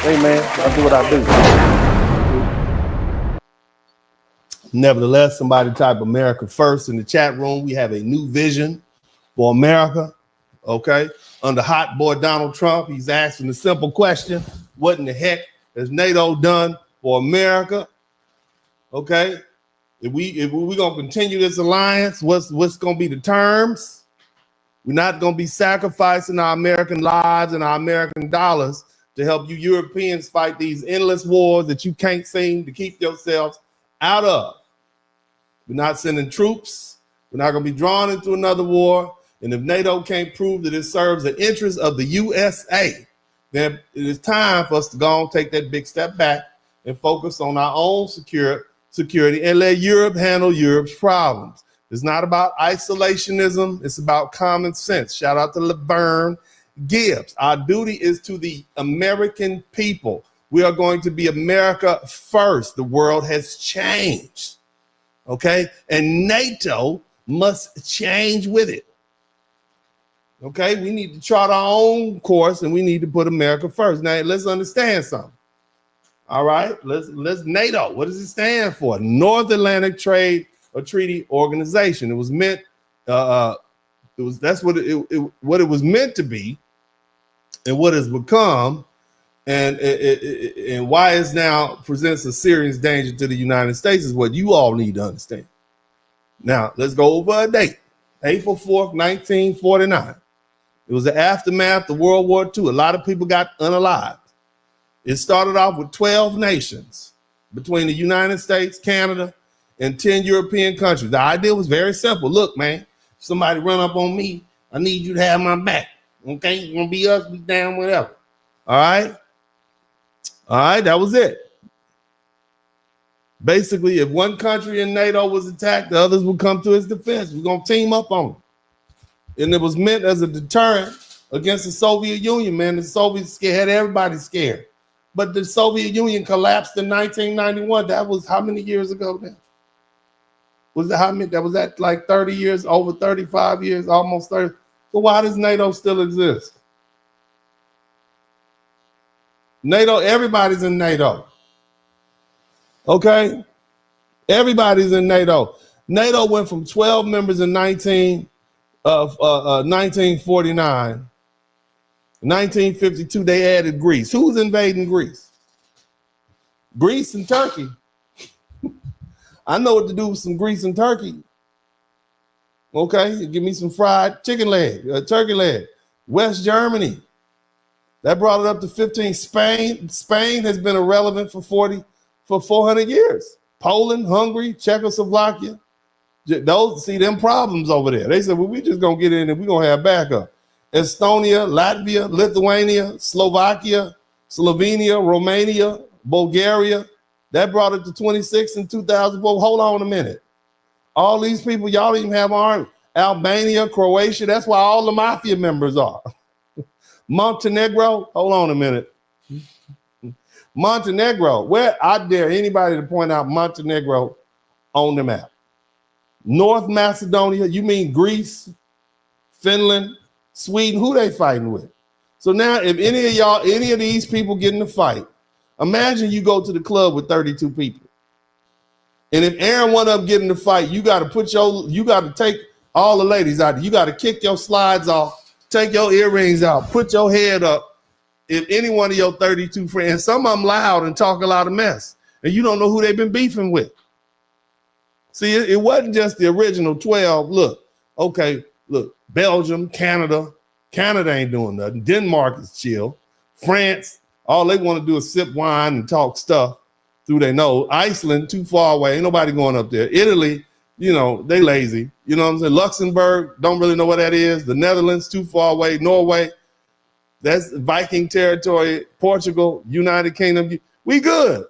Hey man, I do what I do. Nevertheless, somebody type America first in the chat room. We have a new vision for America. Okay. Under hot boy Donald Trump, he's asking a simple question. What in the heck has NATO done for America? Okay. If we're gonna continue this alliance, what's gonna be the terms? We're not gonna be sacrificing our American lives and our American dollars to help you Europeans fight these endless wars that you can't seem to keep yourselves out of. We're not sending troops. We're not gonna be drawn into another war. And if NATO can't prove that it serves the interests of the USA, then it is time for us to go and take that big step back and focus on our own security and let Europe handle Europe's problems. It's not about isolationism. It's about common sense. Shout out to Laverne Gibbs. Our duty is to the American people. We are going to be America first. The world has changed. Okay? And NATO must change with it. Okay, we need to chart our own course and we need to put America first. Now let's understand something. All right, let's NATO. What does it stand for? North Atlantic Trade or Treaty Organization. It was meant. That's what it was meant to be, and what it's become, and why it now presents a serious danger to the United States is what you all need to understand. Now let's go over a date. April 4th, 1949. It was the aftermath of World War II. A lot of people got unalived. It started off with 12 nations between the United States, Canada, and 10 European countries. The idea was very simple. Look, man, if somebody run up on me, I need you to have my back. Okay, it's gonna be us, be down, whatever. All right. All right, that was it. Basically, if one country in NATO was attacked, the others would come to its defense. We're gonna team up on them. And it was meant as a deterrent against the Soviet Union, man. The Soviets had everybody scared. But the Soviet Union collapsed in 1991. That was how many years ago then? Was it how many? That was that like 30 years, over 35 years, almost 30. So why does NATO still exist? NATO, everybody's in NATO. Okay? Everybody's in NATO. NATO went from 12 members in 1949. 1952, they added Greece. Who's invading Greece? Greece and Turkey. I know what to do with some Greece and Turkey. Okay, give me some fried chicken leg, turkey leg. West Germany. That brought it up to 15. Spain has been irrelevant for 400 years. Poland, Hungary, Czechoslovakia. Those, see them problems over there. They said, well, we just gonna get in and we're gonna have backup. Estonia, Latvia, Lithuania, Slovakia, Slovenia, Romania, Bulgaria. That brought it to 26 in 2004. Hold on a minute. All these people, y'all don't even have army. Albania, Croatia, that's why all the mafia members are. Montenegro, hold on a minute. Montenegro, where I dare anybody to point out Montenegro on the map. North Macedonia, you mean Greece, Finland, Sweden, who they fighting with? So now if any of these people get in a fight, imagine you go to the club with 32 people. And if Aaron one of them get in the fight, you got to take all the ladies out. You got to kick your slides off, take your earrings out, put your head up. If any one of your 32 friends, some of them loud and talk a lot of mess, and you don't know who they've been beefing with. See, it wasn't just the original 12. Look, Belgium, Canada ain't doing nothing. Denmark is chill. France, all they want to do is sip wine and talk stuff through their nose. Iceland, too far away. Ain't nobody going up there. Italy, they lazy. You know what I'm saying? Luxembourg, don't really know what that is. The Netherlands, too far away. Norway, that's Viking territory. Portugal, United Kingdom. We good.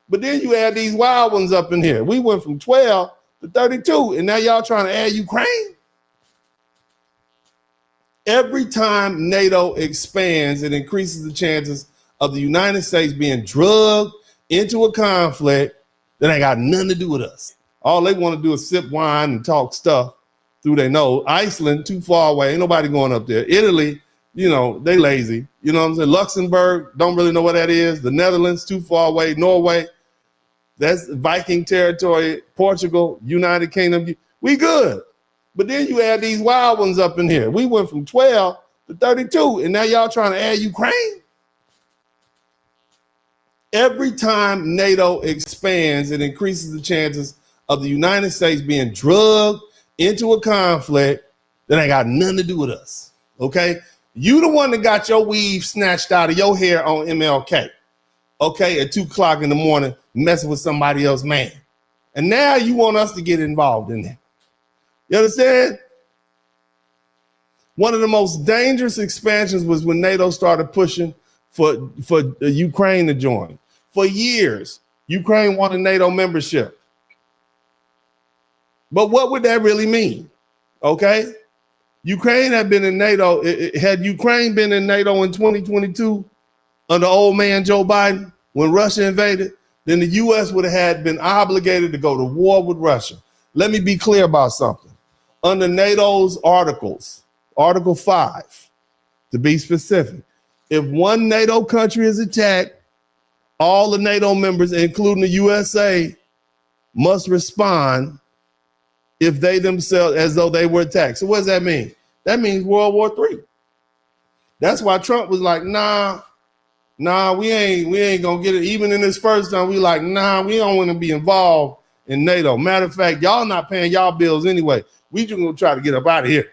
But then you add these wild ones up in here. We went from 12 to 32, and now y'all trying to add Ukraine? Every time NATO expands, it increases the chances of the United States being drugged into a conflict that ain't got nothing to do with us. All they want to do is sip wine and talk stuff through their nose. Iceland, too far away. Ain't nobody going up there. Italy, you know, they lazy. You know what I'm saying? Luxembourg, don't really know what that is. The Netherlands, too far away. Norway, that's Viking territory. Portugal, United Kingdom, we good. But then you add these wild ones up in here. We went from 12 to 32, and now y'all trying to add Ukraine? Every time NATO expands, it increases the chances of the United States being drugged into a conflict that ain't got nothing to do with us, okay? You the one that got your weave snatched out of your hair on MLK, okay, at 2 o'clock in the morning, messing with somebody else's man. And now you want us to get involved in that. You understand? One of the most dangerous expansions was when NATO started pushing for Ukraine to join. For years, Ukraine wanted NATO membership. But what would that really mean? Okay? Ukraine had been in NATO. Had Ukraine been in NATO in 2022 under old man Joe Biden when Russia invaded, then the U.S. would have been obligated to go to war with Russia. Let me be clear about something. Under NATO's articles, Article 5, to be specific, if one NATO country is attacked, all the NATO members, including the USA, must respond if they themselves, as though they were attacked. So what does that mean? That means World War III. That's why Trump was like, nah, we ain't gonna get it. Even in this first time, we like, nah, we don't want to be involved in NATO. Matter of fact, y'all not paying y'all bills anyway. We just gonna try to get up out of here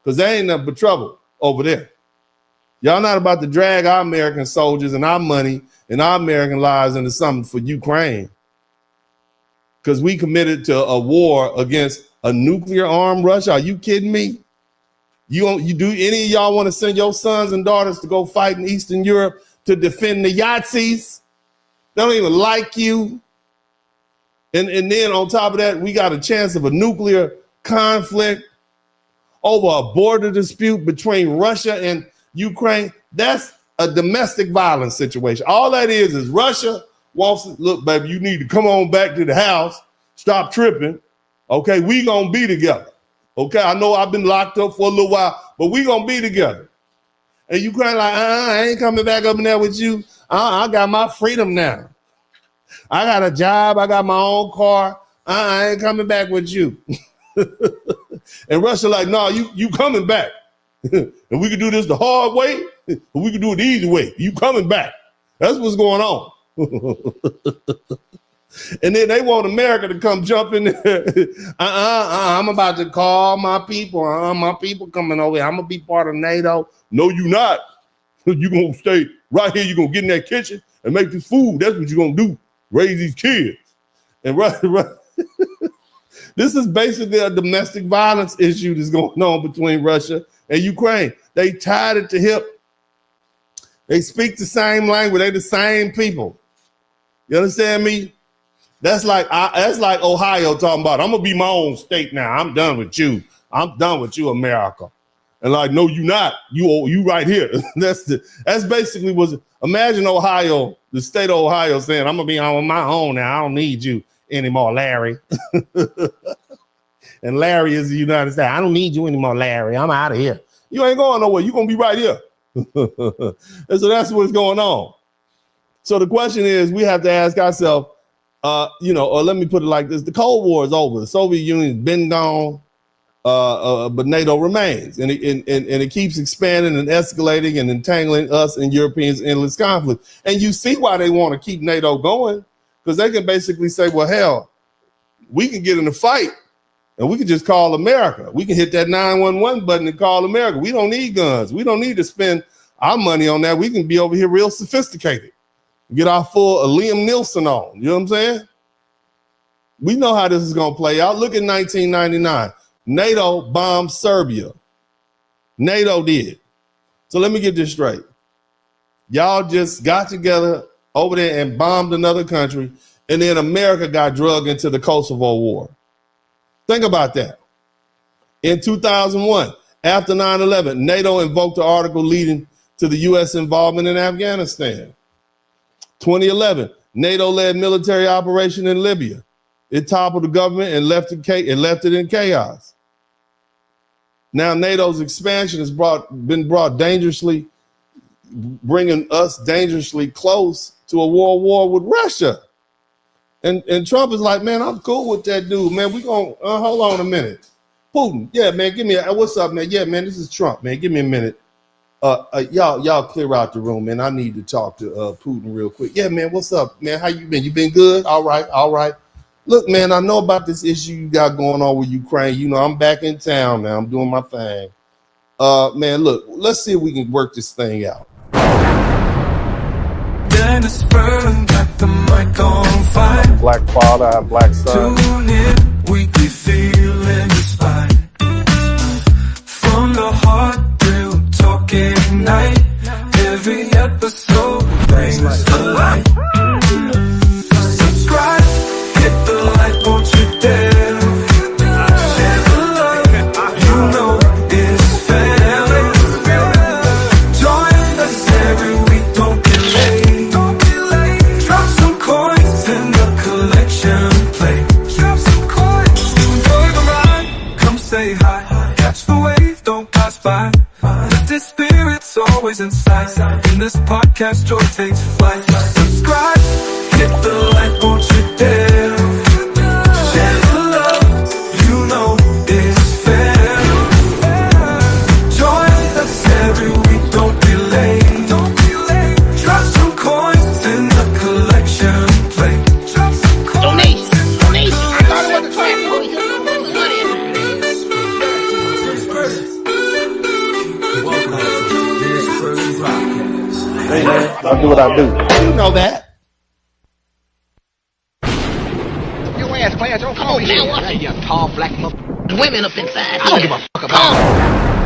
because there ain't nothing but trouble over there. Y'all not about to drag our American soldiers and our money and our American lives into something for Ukraine because we committed to a war against a nuclear armed Russia. Are you kidding me? You do any of y'all want to send your sons and daughters to go fight in Eastern Europe to defend the Yahtzees? They don't even like you. And then on top of that, we got a chance of a nuclear conflict over a border dispute between Russia and Ukraine. That's a domestic violence situation. All that is Russia wants to, look, baby, you need to come on back to the house. Stop tripping. Okay, we gonna be together. Okay, I know I've been locked up for a little while, but we gonna be together. And Ukraine like, I ain't coming back up in there with you. I got my freedom now. I got a job. I got my own car. I ain't coming back with you. And Russia like, no, you coming back. And we can do this the hard way, or we can do it the easy way. You coming back. That's what's going on. And then they want America to come jump in there. I'm about to call my people. My people coming over here. I'm going to be part of NATO. No, you not. You're going to stay right here. You're going to get in that kitchen and make this food. That's what you're going to do. Raise these kids. And right. This is basically a domestic violence issue that's going on between Russia and Ukraine. They tied it to hip. They speak the same language. They the same people. You understand me? That's like Ohio talking about, I'm gonna be my own state now. I'm done with you. I'm done with you, America. And like, no, you not. You right here. That's basically was. Imagine Ohio, the state of Ohio, saying, I'm gonna be on my own now. I don't need you anymore, Larry. And Larry is the United States. I don't need you anymore, Larry. I'm out of here. You ain't going nowhere. You're gonna be right here. And so that's what's going on. So the question is, we have to ask ourselves, or let me put it like this: the Cold War is over. The Soviet Union's been gone, but NATO remains, and it keeps expanding and escalating and entangling us and Europeans in endless conflict. And you see why they want to keep NATO going, because they can basically say, well, hell, we can get in a fight, and we can just call America. We can hit that 911 button and call America. We don't need guns. We don't need to spend our money on that. We can be over here real sophisticated. Get our full Liam Nielsen on. You know what I'm saying? We know how this is going to play out. Look at 1999. NATO bombed Serbia. NATO did. So let me get this straight. Y'all just got together over there and bombed another country, and then America got drugged into the Kosovo War. Think about that. In 2001, after 9/11, NATO invoked the article leading to the U.S. involvement in Afghanistan. 2011, NATO led military operation in Libya. It toppled the government and left it in chaos. Now NATO's expansion has been brought dangerously, bringing us dangerously close to a world war with Russia. And Trump is like, man, I'm cool with that dude, man. We gonna hold on a minute. Putin, yeah, man, give me what's up, man? Yeah, man, this is Trump, man. Give me a minute. Y'all clear out the room, man. I need to talk to Putin real quick. Yeah, man, what's up, man? How you been? You been good? All right. Look, man, I know about this issue you got going on with Ukraine. You know, I'm back in town now. I'm doing my thing. Man, look, let's see if we can work this thing out. DennisSpurling got the mic on fire. Black father, I have black son. Tune in, weekly feeling inspired. From the heart, real talk ignite. Every episode brings a light. Subscribe, hit the like, won't you dare. Share the love, you know it's family. Join us every week, don't be late. Drop some coins in the collection plate. Drop some coins, enjoy the ride. Come say hi, catch the wave, don't pass by. Let the spirits always inside. In this podcast, joy takes flight. Subscribe, hit the like, won't you dare. Share the love, you know it's fair. Join us every week, don't be late. Drop some coins in the collection plate. Drop some coins. Donation. I thought it was a class. Hey man, I'll do what I do. You know that. Your ass class, don't come over here. You tall black mother. Women up inside. I don't give a fuck about